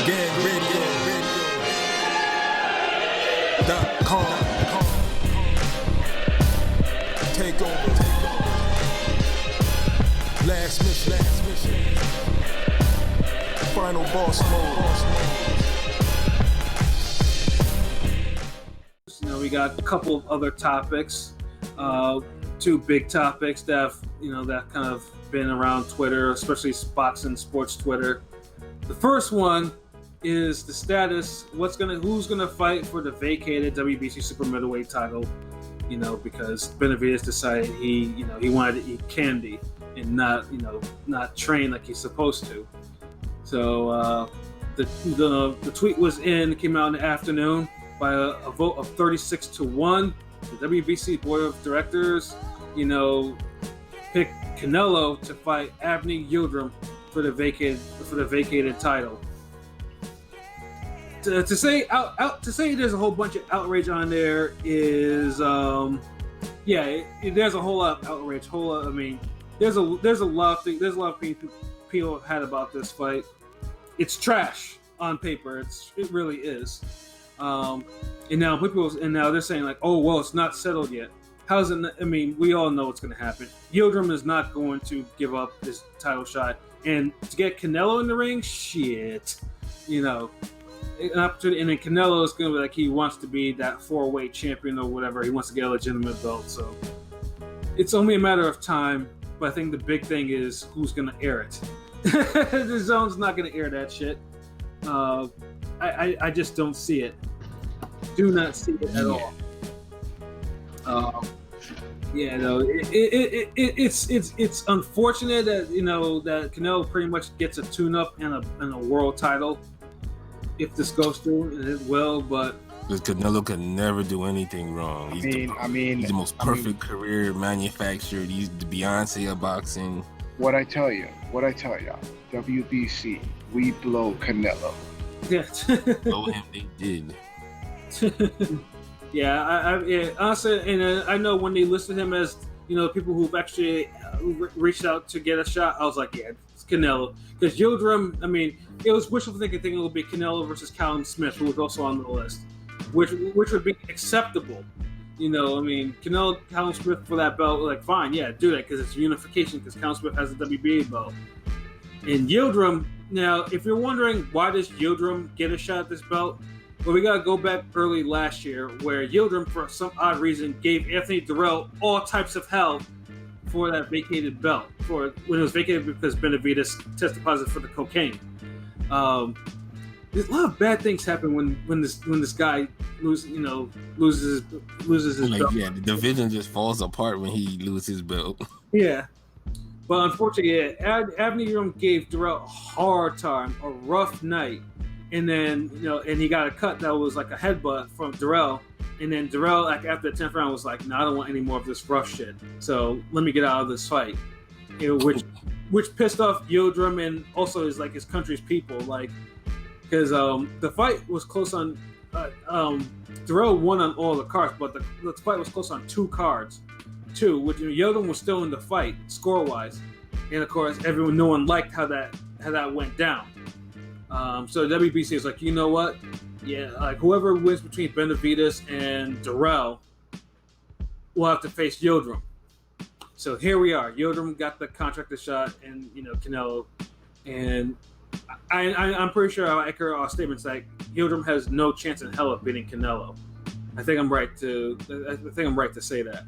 Radio.com. Take over. Last mission. Final boss mode. We got a couple of other topics, two big topics that have, that kind of been around Twitter, especially boxing sports Twitter. The first one is the status. Who's gonna fight for the vacated WBC Super Middleweight Title? Because Benavidez decided he wanted to eat candy and not train like he's supposed to. So the tweet came out in the afternoon by a vote of 36-1. The WBC Board of Directors, picked Canelo to fight Avni Yildirim for the vacated title. To say there's a whole bunch of outrage on there is there's a whole lot of outrage. There's a lot of people have had about this fight. It's trash on paper. It really is. And now they're saying like, oh well, it's not settled yet. How's it? We all know what's going to happen. Yildirim is not going to give up his title shot, and to get Canelo in the ring, shit, an opportunity. And then Canelo is going to be like, he wants to be that 4-weight champion or whatever. He wants to get a legitimate belt. So it's only a matter of time. But I think the big thing is who's going to air it. The Zone's not going to air that shit. I just don't see it. Do not see it at all. It's unfortunate that that Canelo pretty much gets a tune-up and a world title if this goes through, and it will. But because Canelo can never do anything wrong. He's the most perfect career manufacturer. He's the Beyonce of boxing. What I tell you, WBC, we blow Canelo. Yeah. Blow him, they did. Honestly, and I know when they listed him as people who've actually reached out to get a shot, I was like, yeah, it's Canelo. Because Yildirim, it was wishful thinking it would be Canelo versus Callum Smith, who was also on the list, which would be acceptable. Canelo, Callum Smith for that belt, like fine, yeah, do that because it's unification. Because Callum Smith has the WBA belt, and Yildirim. Now, if you're wondering why does Yildirim get a shot at this belt? Well, we gotta go back early last year where Yildirim, for some odd reason, gave Anthony Durrell all types of hell for that vacated belt. For when it was vacated because Benavidez tested positive for the cocaine. There's a lot of bad things happen when this guy loses his belt. Yeah, the division just falls apart when he loses his belt. Yeah. But unfortunately, Avni Yildirim gave Durrell a hard time, a rough night. And then, and he got a cut that was like a headbutt from Durrell. And then Durrell, like after the 10th round, was like, no, I don't want any more of this rough shit. So let me get out of this fight. Which pissed off Yildirim and also his country's people. Because the fight was close on, Durrell won on all the cards, but the fight was close on 2 cards. Which Yildirim was still in the fight, score-wise. And of course, no one liked how that went down. So WBC is like, you know what? Yeah, whoever wins between Benavidez and Durrell will have to face Yildirim. So here we are. Yildirim got the contracted shot, and Canelo, and I'm pretty sure I'll echo our statements like Yildirim has no chance in hell of beating Canelo. I think I'm right to say that.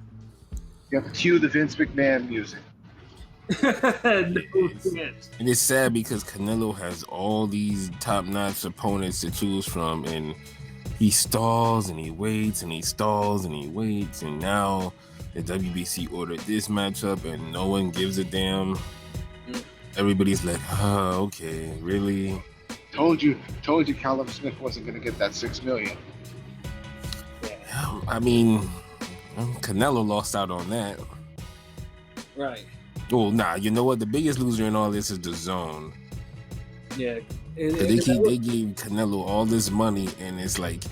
You have to cue the Vince McMahon music. And it's sad because Canelo has all these top-notch opponents to choose from, and he stalls and he waits and he stalls and he waits, and now the WBC ordered this matchup and no one gives a damn. Everybody's like, okay, really? Told you Callum Smith wasn't going to get that $6 million. Canelo lost out on that. Right. Well, nah, you know what? The biggest loser in all this is the Zone. Yeah. They gave Canelo all this money, and it's like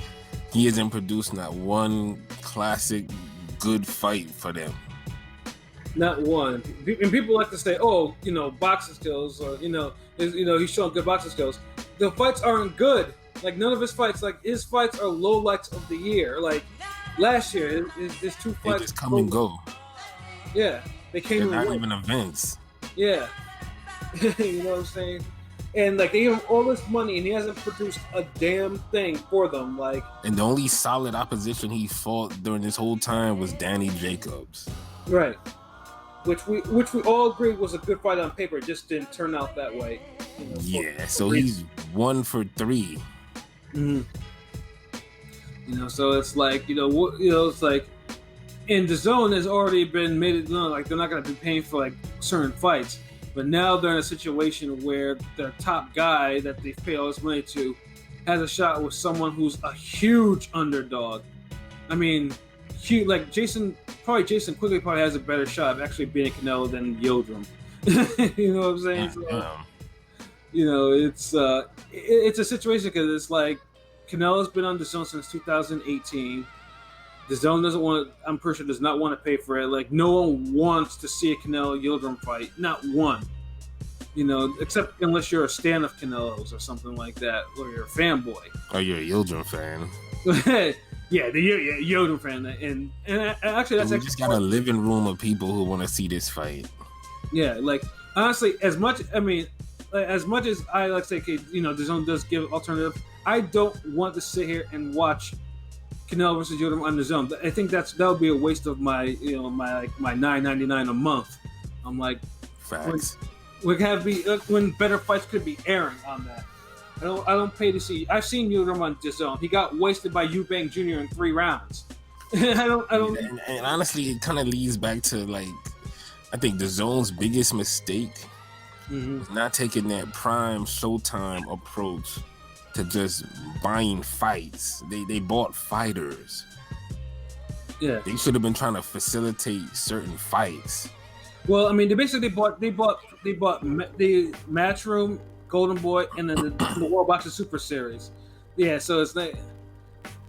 he hasn't produced not one classic good fight for them. Not one. And people like to say, "Oh, boxing skills," or he's showing good boxing skills. the fights aren't good. Like none of his fights, like his fights are lowlights of the year. Like last year, his two fights they just come and go. Yeah, they came. They're and not went. even events. Yeah, you know what I'm saying. And like they give him all this money, and he hasn't produced a damn thing for them. Like, and the only solid opposition he fought during this whole time was Danny Jacobs. Right. Which we all agreed was a good fight on paper. It just didn't turn out that way. You know, yeah, so he's 1 for 3. Mm-hmm. You know, so it's like it's like, and the zone has already been made it known like they're not going to be paying for like certain fights, but now they're in a situation where their top guy that they pay all this money to has a shot with someone who's a huge underdog. I mean, huge, like Jason Quigley probably has a better shot of actually beating Canelo than Yildirim. You know what I'm saying? So, you know, it's a situation because it's like Canelo's been on the zone since 2018. The zone doesn't want. I'm pretty sure does not want to pay for it. Like no one wants to see a Canelo Yildirim fight. Not one. You know, except unless you're a stan of Canelo's or something like that, or you're a fanboy. Oh, you're a Yildirim fan. Yeah, the Yildirim fan, and actually that's we just got a living room of people who want to see this fight. Yeah, like honestly, as much as I like to say, you know, the zone does give alternative. I don't want to sit here and watch Canelo versus Yildirim on the zone. I think that would be a waste of my my $9.99 a month. I'm like, facts. When better fights could be airing on that. I don't pay to see. I've seen Yildirim on the zone. He got wasted by Eubank Jr. in 3 rounds. I don't. And honestly, it kind of leads back to like, I think the zone's biggest mistake is not taking that prime Showtime approach to just buying fights. They bought fighters. Yeah, they should have been trying to facilitate certain fights. Well, I mean, they bought the Matchroom, Golden Boy, and then the World Boxing Super Series. Yeah, so it's like,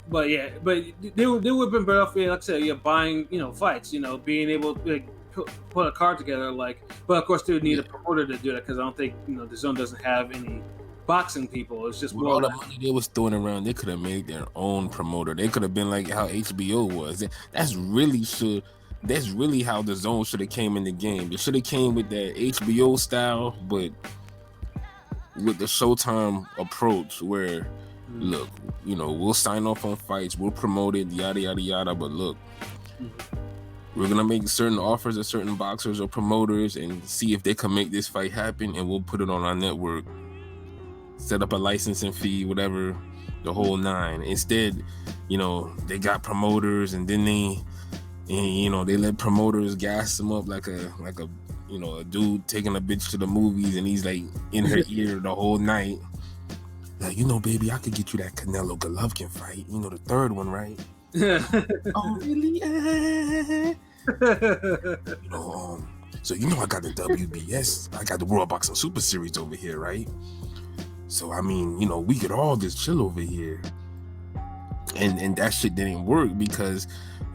but they would have been better off, like I said, buying fights, being able to like, put a card together, like. But of course, they would need a promoter to do that because I don't think the zone doesn't have any boxing people. It's just more all the money they was throwing around. They could have made their own promoter. They could have been like how HBO was. That's really how the zone should have came in the game. It should have came with that HBO style, but with the Showtime approach where, look, we'll sign off on fights, we'll promote it, yada, yada, yada, but look, we're going to make certain offers to certain boxers or promoters and see if they can make this fight happen, and we'll put it on our network. Set up a licensing fee, whatever, the whole 9. Instead, they got promoters, and then they let promoters gas them up like a dude taking a bitch to the movies, and he's like in her ear the whole night. Like, baby, I could get you that Canelo Golovkin fight. The third one, right? Oh, really? So I got the WBS, I got the World Boxing Super Series over here, right? So I mean, we could all just chill over here. And that shit didn't work because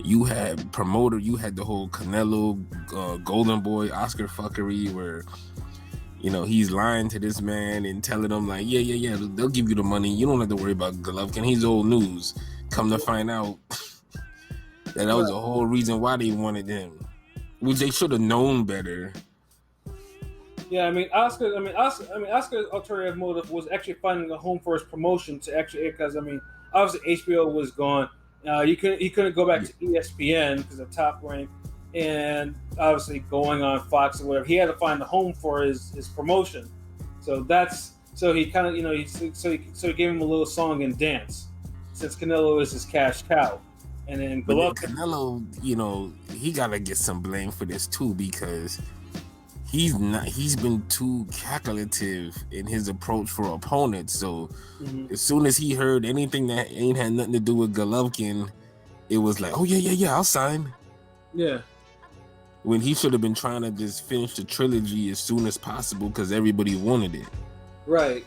you had the whole Canelo Golden Boy Oscar fuckery where he's lying to this man and telling him like, yeah, they'll give you the money, you don't have to worry about Golovkin, he's old news. Come to find out that was the whole reason why they wanted him, which they should have known better. Yeah, I mean, Oscar's alternative motive was actually finding a home for his promotion to actually, because obviously HBO was gone. He couldn't go back to ESPN because of Top Rank, and obviously going on Fox or whatever. He had to find a home for his promotion. So he kind of he gave him a little song and dance, since Canelo is his cash cow. And then Canelo, he gotta get some blame for this too, because he's been too calculative in his approach for opponents. So as soon as he heard anything that ain't had nothing to do with Golovkin, it was like, oh yeah, I'll sign. Yeah. When he should have been trying to just finish the trilogy as soon as possible because everybody wanted it. Right.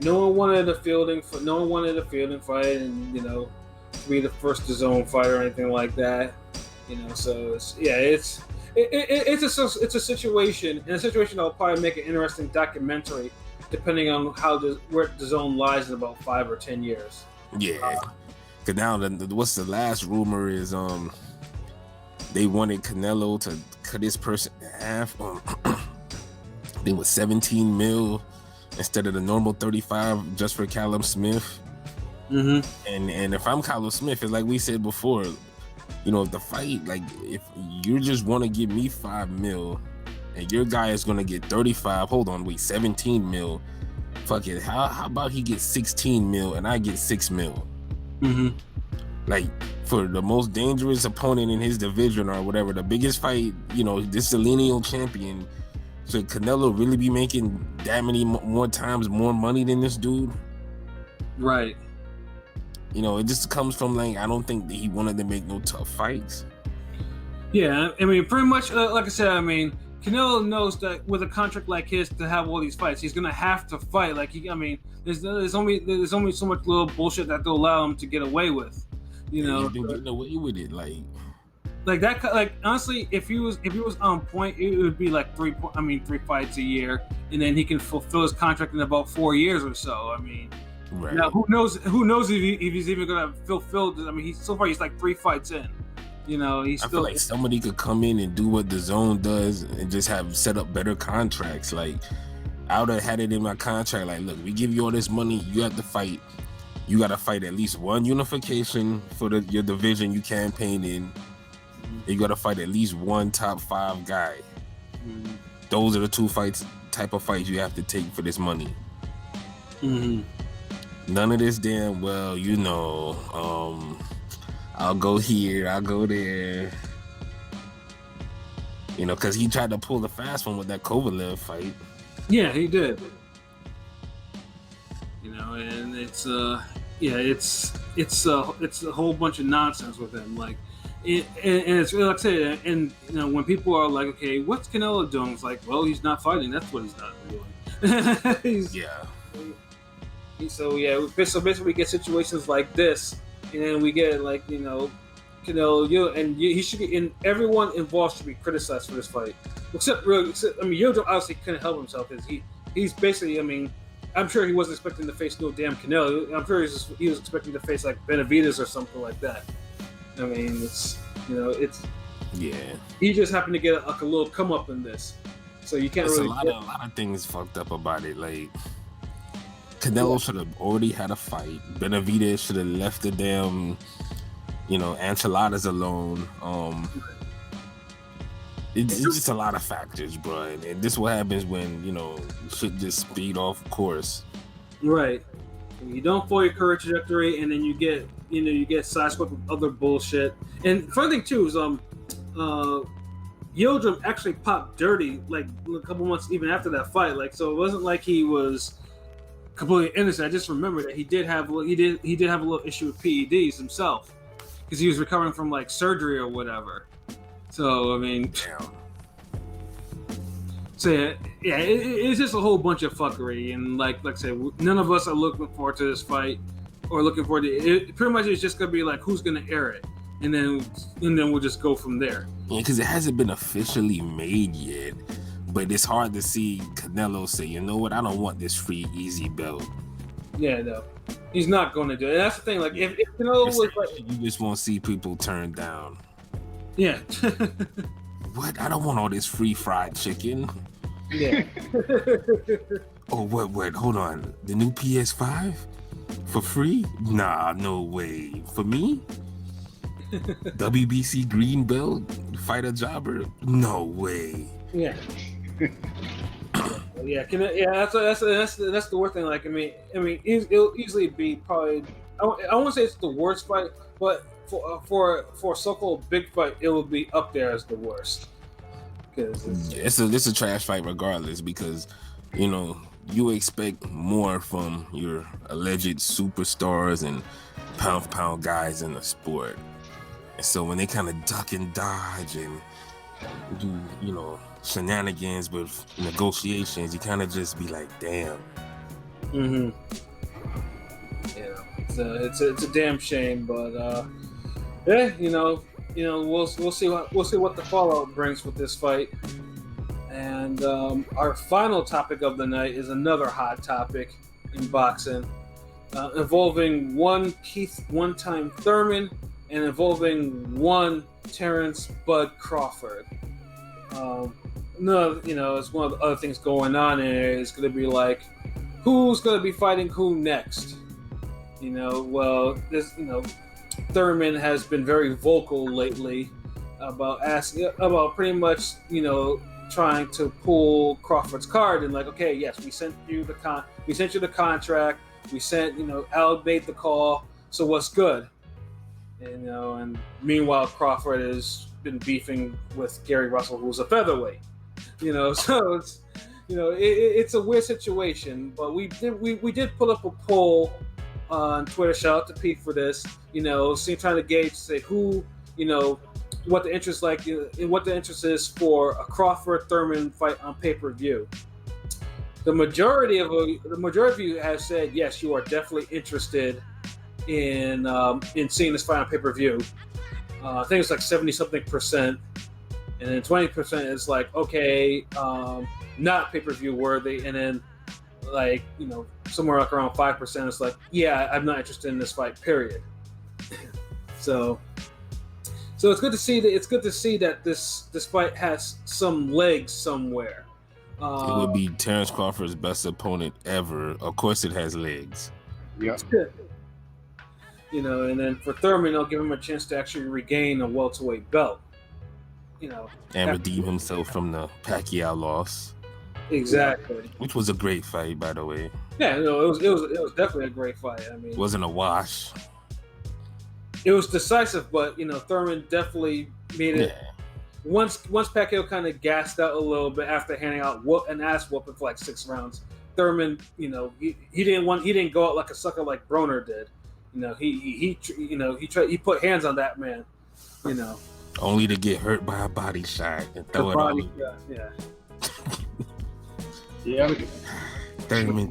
No one wanted a fielding fight, and to be the first zone fight or anything like that. So it's a situation, and a situation that'll probably make an interesting documentary depending on where the zone lies in about 5 or 10 years. Yeah, because now what's the last rumor is they wanted Canelo to cut his person in half. It was 17 mil instead of the normal 35 just for Callum Smith. And if I'm Callum Smith, it's like we said before, you know, the fight, like if you just want to give me 5 mil and your guy is gonna get 35, 17 mil. Fuck it, how about he gets 16 mil and I get 6 mil? Like for the most dangerous opponent in his division or whatever, the biggest fight, you know, this lineal champion. Should Canelo really be making that many more times more money than this dude? Right. You know, it just comes from like, I don't think that he wanted to make no tough fights. Yeah, I mean, pretty much, like I said, I mean, Canelo knows that with a contract like his to have all these fights, he's gonna have to fight. Like, there's only so much little bullshit that they'll allow him to get away with. You know, he's been getting away with it, like that. Like honestly, if he was on point, it would be like 3 fights a year, and then he can fulfill his contract in about 4 years or so. I mean, right. Now who knows if he's even gonna fulfill this. I mean, so far he's like 3 fights in. You know, I feel like somebody could come in and do what the zone does and just have set up better contracts. Like, I would have had it in my contract. Like, look, we give you all this money. You have to fight. You got to fight at least one unification for your division you campaign in. You got to fight at least one top 5 guy. Those are the 2 type of fights you have to take for this money. None of this damn, well, you know, I'll go here, I'll go there. You know, because he tried to pull the fast one with that Kovalev fight. Yeah, he did. You know, and it's a whole bunch of nonsense with him. Like, and it's like I said, and you know, when people are like, okay, what's Canelo doing? It's like, well, he's not fighting. That's what he's not doing. So basically, we get situations like this. And then we get like, you know, Canelo, he should be, and everyone involved should be criticized for this fight. Except Yildirim obviously couldn't help himself. He's basically, I mean, I'm sure he wasn't expecting to face no damn Canelo. I'm sure he was expecting to face like Benavidez or something like that. I mean, he just happened to get like a little come up in this, so you can't really. A lot of things fucked up about it, like. Canelo should have already had a fight. Benavidez should have left the damn, you know, enchiladas alone. It's just a lot of factors, bro. And this is what happens when, you know, shit just speed off course. Right. You don't follow your career trajectory, and then you get sideswiped with other bullshit. And funny thing too is, Yildirim actually popped dirty like a couple months even after that fight. Like, so it wasn't like he was completely innocent. I just remember that he did have a little issue with PEDs himself because he was recovering from like surgery or whatever. So I mean, it's just a whole bunch of fuckery, and like I said, none of us are looking forward to this fight or looking forward to it. Pretty much, it's just gonna be like who's gonna air it, and then we'll just go from there. Yeah, because it hasn't been officially made yet. But it's hard to see Canelo say, you know what, I don't want this free easy belt. Yeah, no. He's not going to do it. And that's the thing. Like, if Canelo was like... You just won't see people turn down. Yeah. What? I don't want all this free fried chicken. Yeah. Oh, what? Hold on. The new PS5? For free? Nah, no way. For me? WBC green belt? Fighter jobber? No way. Yeah. That's the worst thing. Like, I mean, it'll easily be probably. I won't say it's the worst fight, but for a so-called big fight, it will be up there as the worst. Because it's a trash fight regardless. Because you know you expect more from your alleged superstars and pound for pound guys in the sport, and so when they kind of duck and dodge and do, you know, shenanigans with negotiations, you kind of just be like, damn. Yeah, it's a damn shame, but we'll see what the fallout brings with this fight, And our final topic of the night is another hot topic in boxing, involving one-time Thurman and involving one Terence Bud Crawford. No, it's one of the other things going on here. It's going to be like, who's going to be fighting who next? Thurman has been very vocal lately about pretty much, trying to pull Crawford's card and like, okay, yes, we sent you the contract, we sent, Al made the call, so what's good? And meanwhile Crawford has been beefing with Gary Russell, who's a featherweight. So it's it's a weird situation, but we did put up a poll on Twitter. Shout out to Pete for this. Trying to gauge, say who, what the interest is for a Crawford Thurman fight on pay-per-view. The majority of you have said yes, you are definitely interested in seeing this fight on pay-per-view. I think it's like 70-something%, and then 20% is like, okay, not pay-per-view worthy, and then like somewhere like around 5% is like, yeah, I'm not interested in this fight, period. So it's good to see that this fight has some legs somewhere. It would be Terence Crawford's best opponent ever. Of course, it has legs. Yeah. And then for Thurman, I'll give him a chance to actually regain a welterweight belt. And redeem himself from the Pacquiao loss. Exactly. Which was a great fight, by the way. Yeah, it was definitely a great fight. I mean, it wasn't a wash. It was decisive, but Thurman definitely made it. Yeah. Once Pacquiao kind of gassed out a little bit after handing out an ass whooping for like 6 rounds, Thurman, he didn't go out like a sucker like Broner did. He put hands on that man. Only to get hurt by a body shot and throw it on. Yeah. Yeah. Thurman.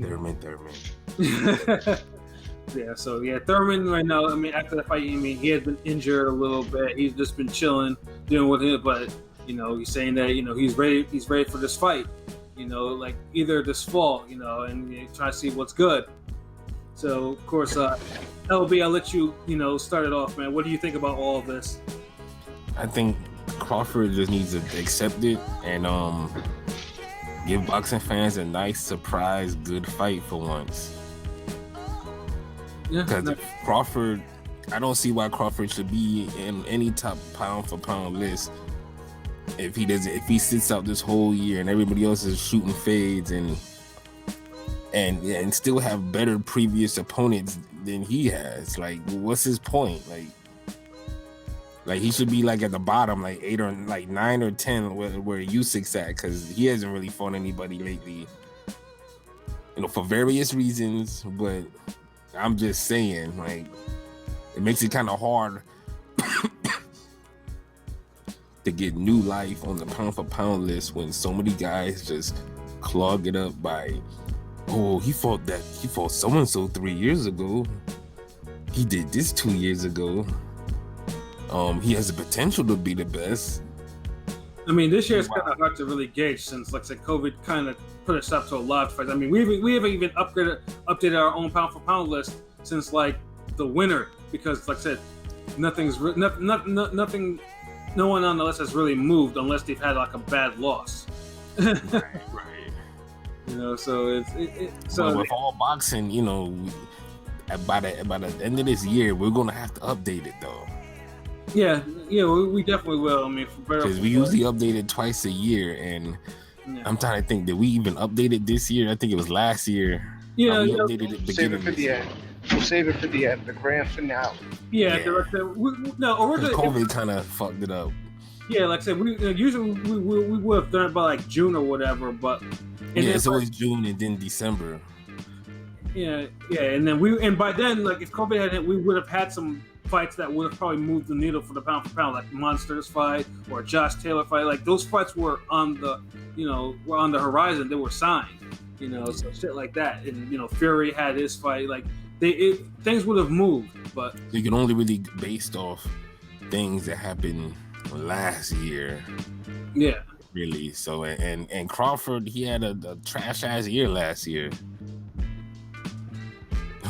Yeah, so Thurman right now, I mean, after the fight, he has been injured a little bit. He's just been chilling, dealing with it, but he's saying that he's ready for this fight. Like either this fall, and try to see what's good. So of course, LB, I'll let you start it off, man. What do you think about all of this? I think Crawford just needs to accept it and give boxing fans a nice surprise, good fight for once. Yeah, because Crawford, I don't see why Crawford should be in any top pound for pound list if he sits out this whole year and everybody else is shooting fades and still have better previous opponents than he has. Like, what's his point? Like he should be like at the bottom, like 8 or like 9 or 10 where Usyk's at, because he hasn't really fought anybody lately. For various reasons, but I'm just saying, like, it makes it kind of hard to get new life on the pound for pound list when so many guys just clog it up by, oh, he fought so and so 3 years ago. He did this 2 years ago. He has the potential to be the best. I mean, this year it's kind of hard to really gauge since, like I said, COVID kind of put a stop to a lot of fights. I mean, we haven't even updated our own pound for pound list since like the winter, because, like I said, nothing. No one on the list has really moved unless they've had like a bad loss. Right. So so with all boxing, by the end of this year, we're gonna have to update it though. Yeah, we definitely will. I mean, because we usually update it twice a year, and I'm trying to think, did we even update it this year? I think it was last year. Yeah, we updated it save it for the end. We'll save it for the end, the grand finale. Yeah. Originally COVID kind of fucked it up. Yeah, like I said, usually we would have done it by like June or whatever, but it's always June and then December. Yeah, and by then, like if COVID had hit, we would have had some fights that would have probably moved the needle for the pound for pound, like Monsters fight or Josh Taylor fight. Like those fights were on the horizon. They were signed, so shit like that. And Fury had his fight. Like things would have moved, but you can only really based off things that happened last year. Yeah. really. So and Crawford, he had a trash ass year last year.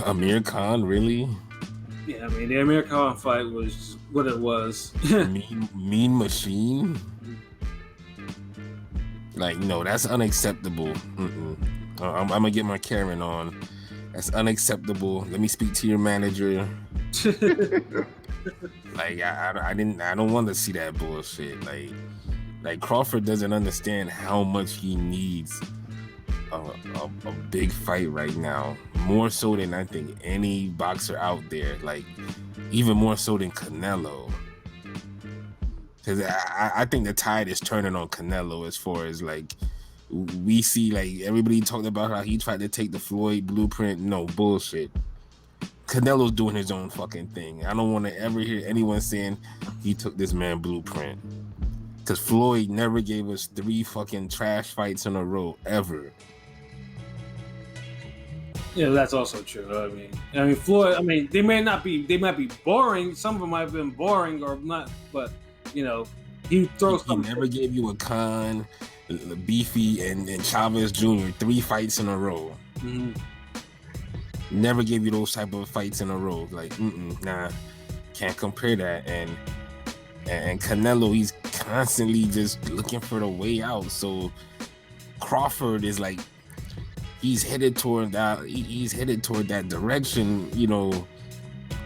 Amir Khan, really? Yeah, I mean the Amir Khan fight was what it was. mean machine. Like, no, that's unacceptable. I'm gonna get my Karen on. That's unacceptable. Let me speak to your manager. Like, I don't want to see that bullshit. Like Crawford doesn't understand how much he needs a big fight right now, more so than I think any boxer out there. Like, even more so than Canelo. Because I think the tide is turning on Canelo as far as, like, we see, like, everybody talked about how he tried to take the Floyd blueprint. No, bullshit. Canelo's doing his own fucking thing. I don't want to ever hear anyone saying he took this man blueprint. Because Floyd never gave us 3 fucking trash fights in a row, ever. Yeah, that's also true. I mean, Floyd. I mean, they might be boring. Some of them might have been boring or not, but you know, he throws. He never gave you a Khan, Beefy, and Chavez Jr. 3 fights in a row. Mm-hmm. Never gave you those type of fights in a row. Like, nah, can't compare that. And Canelo, he's constantly just looking for the way out. So Crawford is like, he's headed toward that. He's headed toward that direction. You know,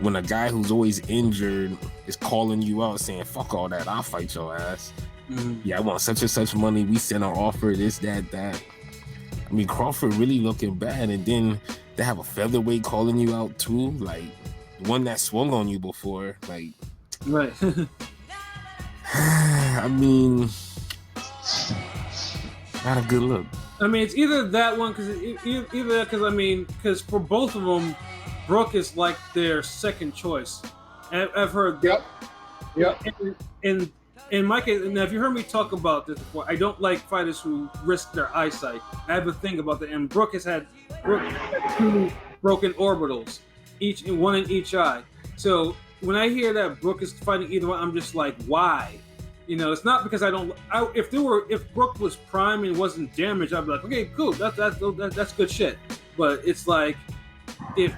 when a guy who's always injured is calling you out, saying "Fuck all that, I'll fight your ass." Mm-hmm. Yeah, I want such and such money. We send our offer. This, that. I mean, Crawford really looking bad, and then they have a featherweight calling you out too, like one that swung on you before. Like, right. I mean, not a good look. I mean, it's either that one because for both of them, Brook is like their second choice. I've heard. Yep. In my case, now if you heard me talk about this before, I don't like fighters who risk their eyesight. I have a thing about that, and Brook has had 2 broken orbitals, one in each eye. So when I hear that Brook is fighting either one, I'm just like, why? You know, it's not because if Brook was prime and wasn't damaged, I'd be like, okay, cool, that's good shit. But it's like, if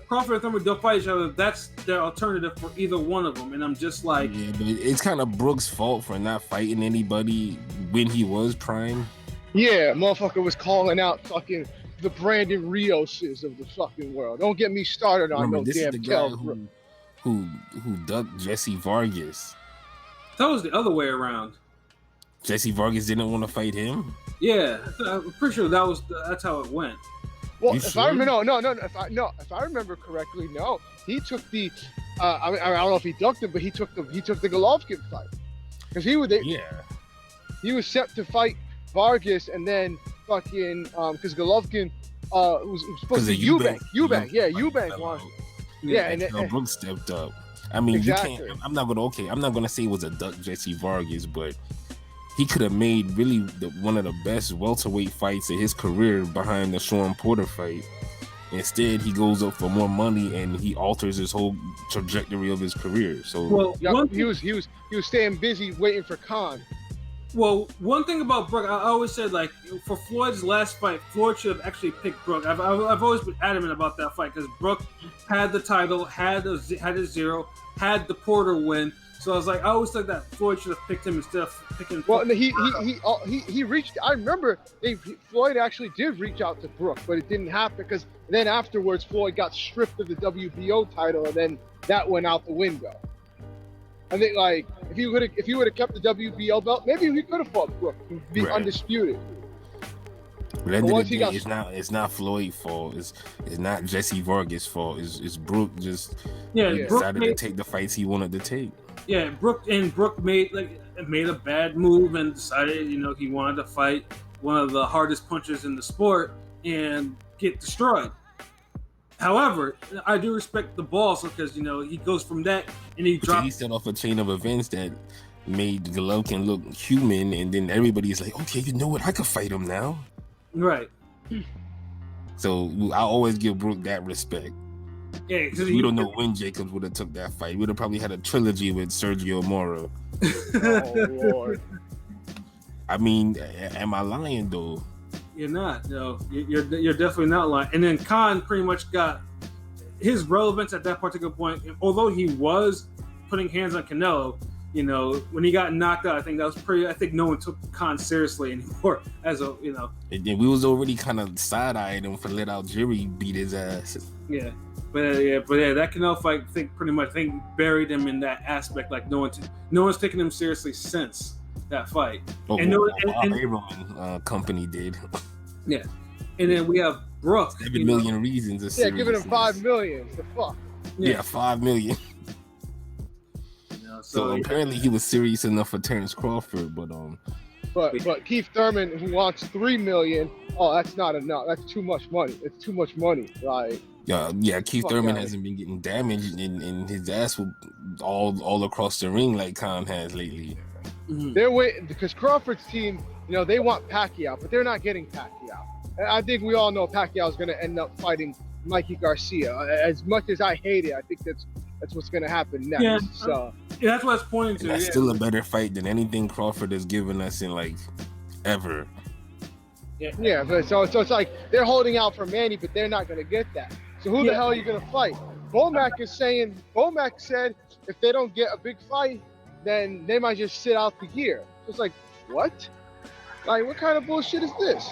Crawford and Thurman don't fight each other, that's their alternative for either one of them. And I'm just like, yeah, but it's kind of Brook's fault for not fighting anybody when he was prime. Yeah, motherfucker was calling out fucking the Brandon Rioses of the fucking world. Don't get me started on no this damn is the guy who ducked Jesse Vargas. that was the other way around. Jesse Vargas didn't want to fight him. Yeah, I'm pretty sure that's how it went. Well, You if sure? I remember, no. If I remember correctly, no. He took the. I don't know if he ducked it, but he took the Golovkin fight because he was set to fight Vargas, and then fucking because Golovkin was supposed to be Eubank. Eubank won. Yeah, and Brooks stepped up. I mean, exactly. You can't. I'm not gonna say it was a duck Jesse Vargas, but he could have made really one of the best welterweight fights of his career behind the Sean Porter fight. Instead, he goes up for more money and he alters his whole trajectory of his career. So, he was staying busy waiting for Khan. Well, one thing about Brook, I always said, like, for Floyd's last fight, Floyd should have actually picked Brook. I've always been adamant about that fight because Brook had the title, had a 0, had the Porter win. So I was like, I always thought that Floyd should have picked him instead of picking. Well, he reached. I remember Floyd actually did reach out to Brook, but it didn't happen because then afterwards Floyd got stripped of the WBO title, and then that went out the window. I think like if he would have kept the WBO belt, maybe he could have fought Brook and be undisputed. But at the end of the day, it's not Floyd's fault. It's not Jesse Vargas' fault. It's Brook just decided to take the fights he wanted to take. Yeah, Brook made a bad move and decided, he wanted to fight one of the hardest punchers in the sport and get destroyed. However, I do respect the balls because he goes from that and he set off a chain of events that made Golovkin look human, and then everybody's like, okay, you know what? I could fight him now. Right. So I always give Brook that respect. Yeah, because we don't know when Jacobs would have took that fight. We'd have probably had a trilogy with Sergio Mora. Oh Lord! I mean, am I lying though? You're not. No, you're definitely not lying. And then Khan pretty much got his relevance at that particular point. Although he was putting hands on Canelo, you know, when he got knocked out, I think no one took Khan seriously anymore. As a, you know, and then we was already kind of side-eyeing him for let out Jerry beat his ass. Yeah. But that Canelo fight, I think buried him in that aspect. Like no one's taken him seriously since that fight. Oh, and company did. Yeah, and then we have Brooke. 7 million reasons. Yeah, giving him $5 million. The fuck. Yeah, $5 million. You know, so apparently he was serious enough for Terence Crawford, but Keith Thurman, who wants $3 million, that's not enough. That's too much money. It's too much money. Like. Yeah. Keith Thurman hasn't been getting damaged in his ass all across the ring like Khan has lately. Mm-hmm. They're waiting because Crawford's team, you know, they want Pacquiao, but they're not getting Pacquiao. And I think we all know Pacquiao is going to end up fighting Mikey Garcia. As much as I hate it, I think that's what's going to happen next. Yeah, so that's what it's pointing to. That's still a better fight than anything Crawford has given us in like ever. Yeah, but so it's like they're holding out for Manny, but they're not going to get that. So who the hell are you going to fight? Bomac said if they don't get a big fight, then they might just sit out the year. So it's like, what? Like, what kind of bullshit is this?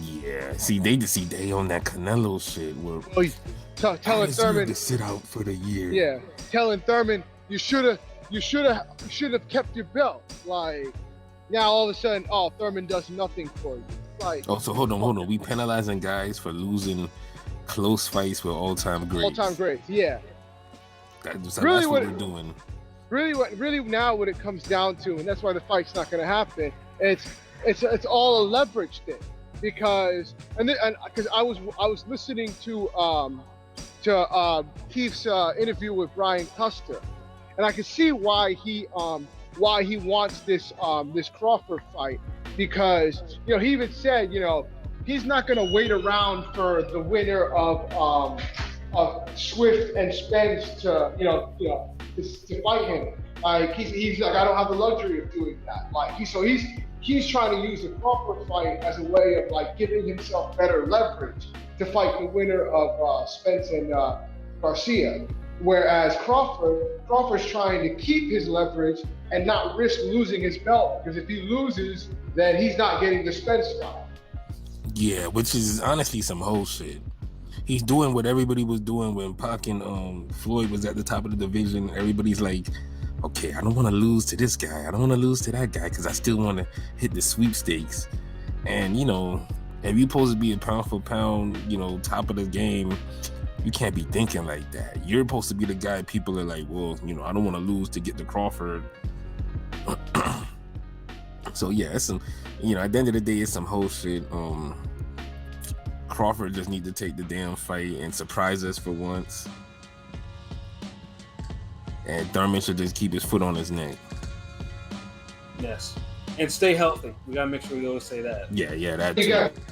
Yeah, they on that Canelo shit. Telling Thurman to sit out for the year. Yeah, telling Thurman you should have kept your belt. Like, now all of a sudden, Thurman does nothing for you. Like, so hold on. We penalizing guys for losing close fights with all-time greats. All-time greats, yeah. That's what we're doing. Really, now what it comes down to, and that's why the fight's not going to happen. It's all a leverage thing, because I was listening to Keith's interview with Brian Custer, and I can see why he wants this Crawford fight, because you know he even said, you know, he's not going to wait around for the winner of Swift and Spence to fight him. Like he's like, I don't have the luxury of doing that. Like he's trying to use the Crawford fight as a way of like giving himself better leverage to fight the winner of Spence and Garcia. Whereas Crawford's trying to keep his leverage and not risk losing his belt, because if he loses, then he's not getting the Spence fight. Yeah, which is honestly some whole shit. He's doing what everybody was doing when Pac and Floyd was at the top of the division. Everybody's like, okay, I don't want to lose to this guy. I don't want to lose to that guy because I still want to hit the sweepstakes. And, you know, if you're supposed to be a pound for pound, you know, top of the game, you can't be thinking like that. You're supposed to be the guy people are like, well, you know, I don't want to lose to get to Crawford. So, yeah, it's some, you know, at the end of the day, it's some whole shit. Crawford just need to take the damn fight and surprise us for once. And Thurman should just keep his foot on his neck. Yes. And stay healthy. We gotta make sure we always say that. Yeah, that.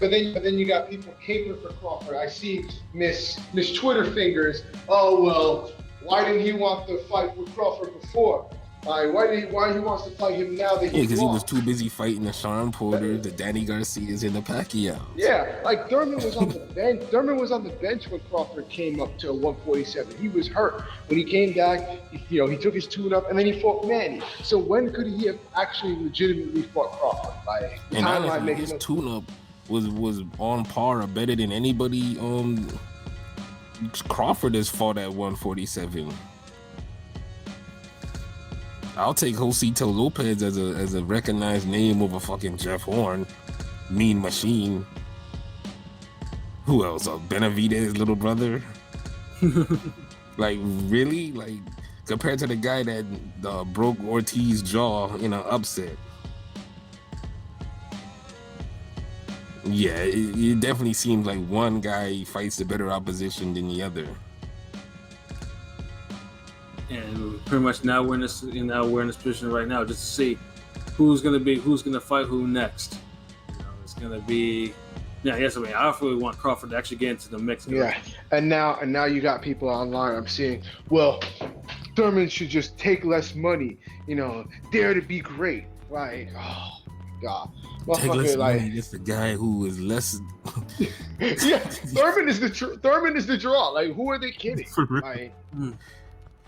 But then you got people caping for Crawford. I see Miss Twitter fingers. Oh well, why didn't he want to fight with Crawford before? Why he wants to fight him now that because he was too busy fighting the Sean Porter, the Danny Garcias, and the Pacquiao. Yeah, like Thurman was on the bench. Thurman was on the bench when Crawford came up to 147. He was hurt. When he came back, he took his tune-up, and then he fought Manny. So when could he have actually legitimately fought Crawford? Like, and honestly, his tune-up was on par or better than anybody Crawford has fought at 147. I'll take Josito Lopez as a recognized name over fucking Jeff Horn, Mean Machine. Who else? Benavidez' little brother. Like really? Like compared to the guy that broke Ortiz's jaw in an upset. Yeah, it definitely seems like one guy fights the better opposition than the other. And pretty much now we're in this position right now just to see who's gonna fight who next. You know, it's gonna be I really want Crawford to actually get into the mix. Yeah, and now you got people online. I'm seeing, well, Thurman should just take less money. You know, dare to be great. Like, Take less money against the guy who is less. Yeah, Thurman is the draw. Like, who are they kidding? Like,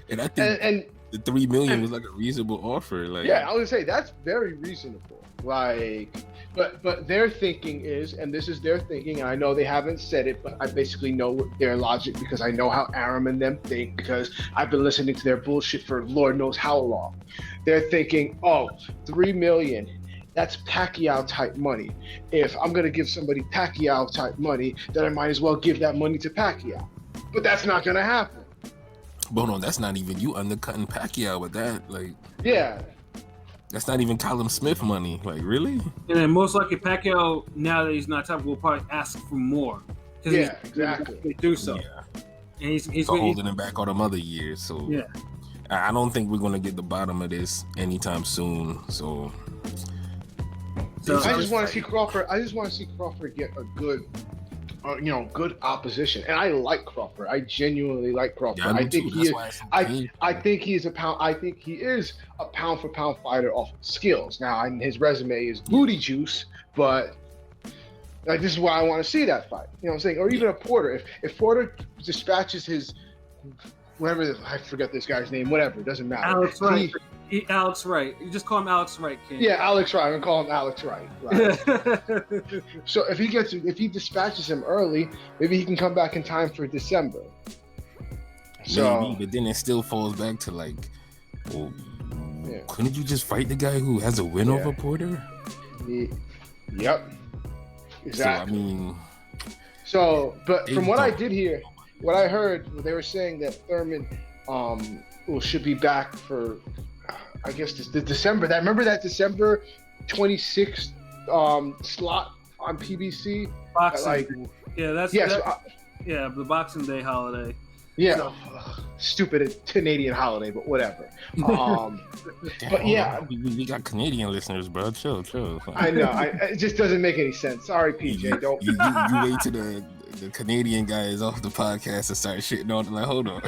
and I think the $3 million was like a reasonable offer. Like, yeah, I would say that's very reasonable. Like, but their thinking is, and this is their thinking, and I know they haven't said it, but I basically know their logic because I know how Aram and them think because I've been listening to their bullshit for Lord knows how long. They're thinking, oh, $3 million. That's Pacquiao type money. If I'm gonna give somebody Pacquiao type money, then I might as well give that money to Pacquiao. But that's not gonna happen. But no, that's not even you undercutting Pacquiao with that. Like, yeah, that's not even Callum Smith money. Like, really? And then most likely Pacquiao, now that he's not top, will probably ask for more. Yeah, exactly. They do so. Yeah. And he's holding him back all them other years. So yeah, I don't think we're gonna get the bottom of this anytime soon. So I just want to see Crawford. I just want to see Crawford get a good, good opposition. And I like Crawford. I genuinely like Crawford. Yeah, I think he is. I think he is a pound. I think he is a pound for pound fighter off skills. Now, his resume is booty juice, but like this is why I want to see that fight. You know what I'm saying? Or even a Porter. If Porter dispatches his whatever, I forget this guy's name. Whatever, it doesn't matter. Alex Wright. Alex Wright. You just call him Alex Wright, King. Yeah, Alex Wright. I'm gonna call him Alex Wright. Right. So if he dispatches him early, maybe he can come back in time for December. So, maybe, but then it still falls back to like, well, couldn't you just fight the guy who has a win over Porter? Yep. Exactly. So but from what I did hear, what I heard, they were saying that Thurman should be back for, I guess, the December. Remember that December 26th slot on PBC? Boxing. The Boxing Day holiday. Yeah, so, stupid Canadian holiday, but whatever. But yeah, we got Canadian listeners, bro. Chill. I know. It just doesn't make any sense. Sorry, PJ. Don't. You wait till the Canadian guy is off the podcast and start shitting on it. Like, hold on.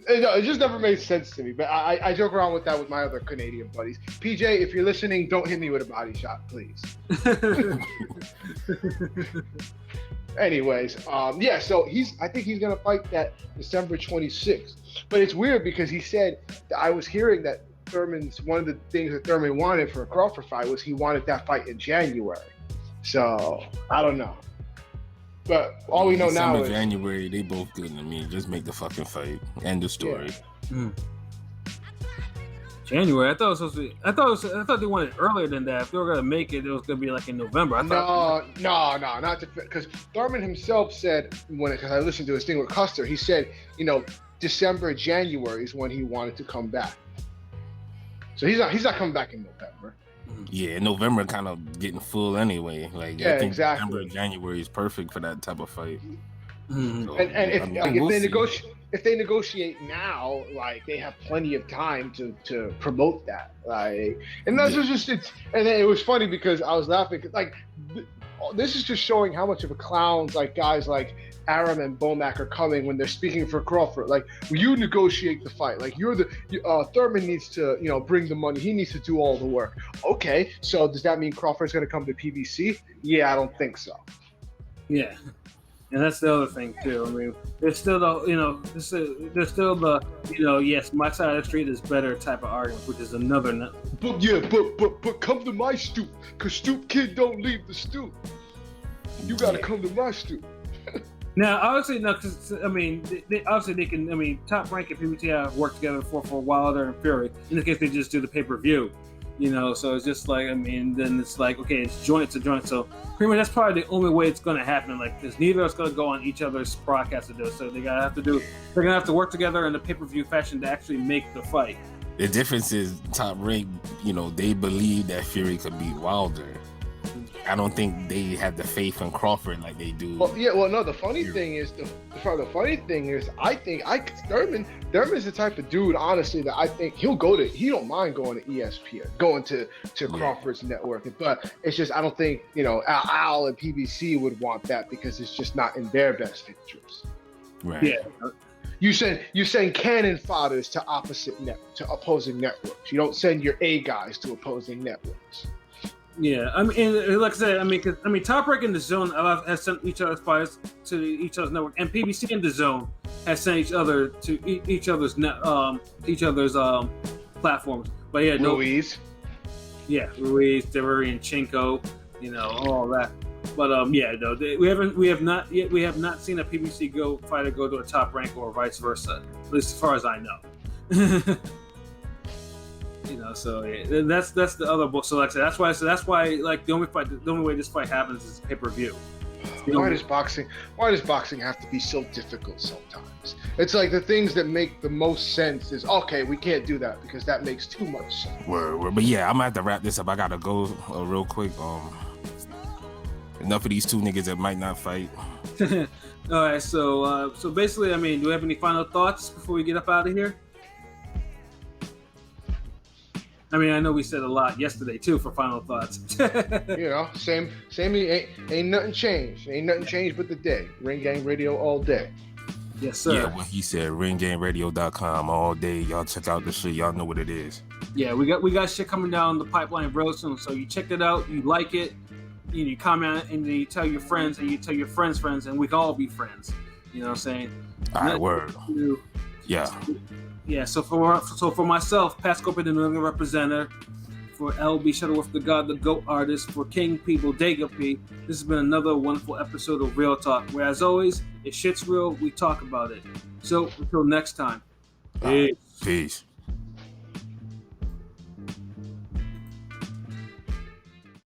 No, it just never made sense to me. But I joke around with that with my other Canadian buddies. PJ, if you're listening, don't hit me with a body shot, please. Anyways, so I think he's gonna fight that December 26th. But it's weird because he said I was hearing that one of the things that Thurman wanted for a Crawford fight was he wanted that fight in January. So I don't know. But all we know now is January, they both good to me. Just make the fucking fight. End of story. Yeah. January. I thought they wanted earlier than that. If they were gonna make it, it was gonna be like in November. No, not because Thurman himself said because I listened to his thing with Custer, he said, December, January is when he wanted to come back. So he's not coming back in November. Yeah, November kind of getting full anyway. Like I think December, January is perfect for that type of fight. Mm-hmm. So, if they negotiate now, like they have plenty of time to promote that. Like, and that's just and then it was funny because I was laughing. Like, this is just showing how much of a clowns like guys like Aram and Bomac are coming when they're speaking for Crawford. Like, you negotiate the fight. Like, you're Thurman needs to bring the money. He needs to do all the work. Okay, so does that mean Crawford's going to come to PBC? Yeah, I don't think so. Yeah. And that's the other thing too. I mean, there's still yes, my side of the street is better type of argument, which is another. But come to my stoop, cause stoop kid don't leave the stoop. You gotta come to my stoop. Now, obviously, no, because I mean, they can. I mean, Top Rank and PBT work together for Wilder and Fury. In this case, they just do the pay-per-view. So it's just like, I mean, then it's like, okay, it's joint to joint. So pretty much that's probably the only way it's going to happen. Like, because neither is going to go on each other's broadcast to do it. So they're going to have to work together in a pay-per-view fashion to actually make the fight. The difference is Top Rank, they believe that Fury could beat Wilder. I don't think they have the faith in Crawford like they do. The funny thing is, I think Thurman's the type of dude, honestly, that I think he don't mind going to ESPN, going to Crawford's network. But it's just, I don't think, Al and PBC would want that because it's just not in their best interest. Right. Yeah. You send cannon fodders to opposing networks. You don't send your A guys to opposing networks. Yeah, I mean, and like I said, I mean, Top Rank and the Zone has sent each other's fighters to each other's network, and PBC and the Zone has sent each other to each other's platforms. But yeah, Ruiz, Deverenchenko, all that. But we have not seen a PBC fighter go to a Top Rank or vice versa, at least as far as I know. So yeah, that's the other book. So like I said, that's why like the only way this fight happens is pay-per-view. Why does boxing have to be so difficult sometimes? It's like the things that make the most sense is okay, we can't do that because that makes too much sense. Word. But yeah, I'm gonna have to wrap this up. I gotta go real quick. Enough of these two niggas that might not fight. All right, so basically, I mean, do we have any final thoughts before we get up out of here? I mean, I know we said a lot yesterday too for final thoughts. Same. Ain't nothing changed. Ain't nothing changed but the day. Ring Gang Radio all day. Yes, sir. Yeah, what he said. RingGangRadio.com all day. Y'all check out the shit. Y'all know what it is. Yeah, we got shit coming down the pipeline real soon. So you check it out. You like it. You comment and you tell your friends and you tell your friends' friends, and we can all be friends. You know what I'm saying? All right, word. Yeah. Yeah, so for myself, Pascal the New England representative, for LB Shuttleworth, the God, the GOAT artist, for King P, Bodega P, this has been another wonderful episode of Real Talk, where as always, if shit's real, we talk about it. So until next time, peace.